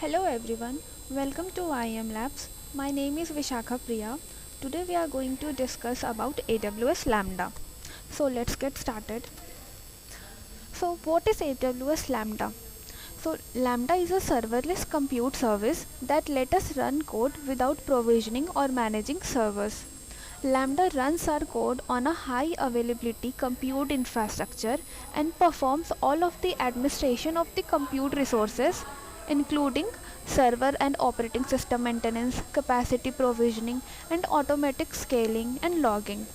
Hello everyone, welcome to IEM Labs. My name is Vishakha Priya. Today we are going to discuss about AWS Lambda. So let's get started. So what is AWS Lambda? So Lambda is a serverless compute service that lets us run code without provisioning or managing servers. Lambda runs our code on a high availability compute infrastructure and performs all of the administration of the compute resources, including server and operating system maintenance, capacity provisioning, and automatic scaling and logging.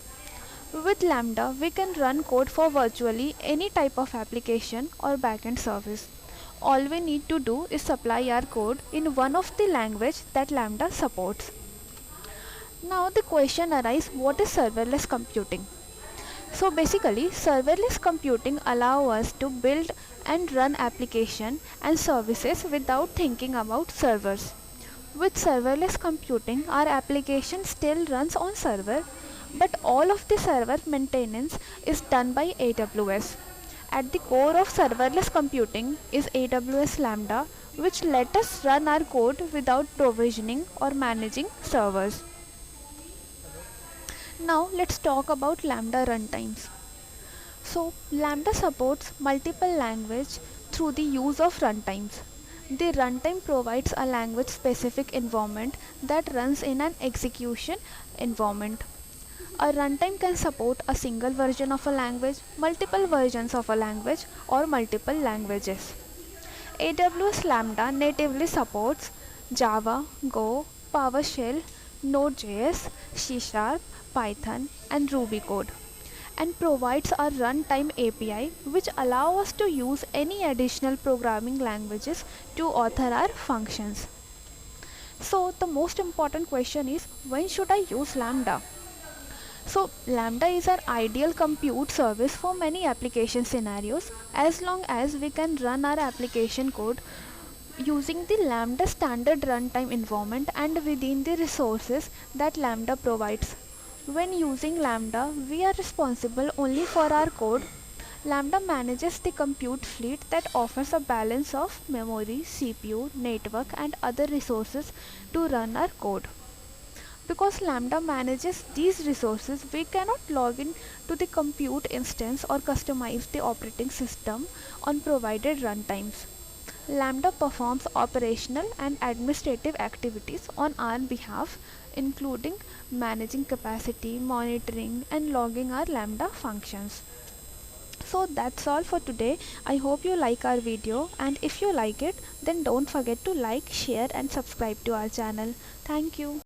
With Lambda, we can run code for virtually any type of application or backend service. All we need to do is supply our code in one of the language that Lambda supports. Now the question arises, what is serverless computing? So basically, serverless computing allows us to build and run application and services without thinking about servers. With serverless computing, our application still runs on server, but all of the server maintenance is done by AWS. At the core of serverless computing is AWS Lambda, which let us run our code without provisioning or managing servers. Now let's talk about Lambda runtimes. So Lambda supports multiple languages through the use of runtimes. The runtime provides a language specific environment that runs in an execution environment. A runtime can support a single version of a language, multiple versions of a language, or multiple languages. AWS Lambda natively supports Java, Go, PowerShell, Node.js, C Sharp, Python, and Ruby code, and provides a runtime API which allow us to use any additional programming languages to author our functions. So the most important question is, when should I use Lambda? So Lambda is our ideal compute service for many application scenarios as long as we can run our application code using the Lambda standard runtime environment and within the resources that Lambda provides. When using Lambda, we are responsible only for our code. Lambda manages the compute fleet that offers a balance of memory, CPU, network, and other resources to run our code. Because Lambda manages these resources, we cannot log in to the compute instance or customize the operating system on provided runtimes. Lambda performs operational and administrative activities on our behalf, including managing capacity, monitoring, and logging our Lambda functions. So that's all for today. I hope you like our video, and if you like it, then don't forget to like, share, and subscribe to our channel. Thank you.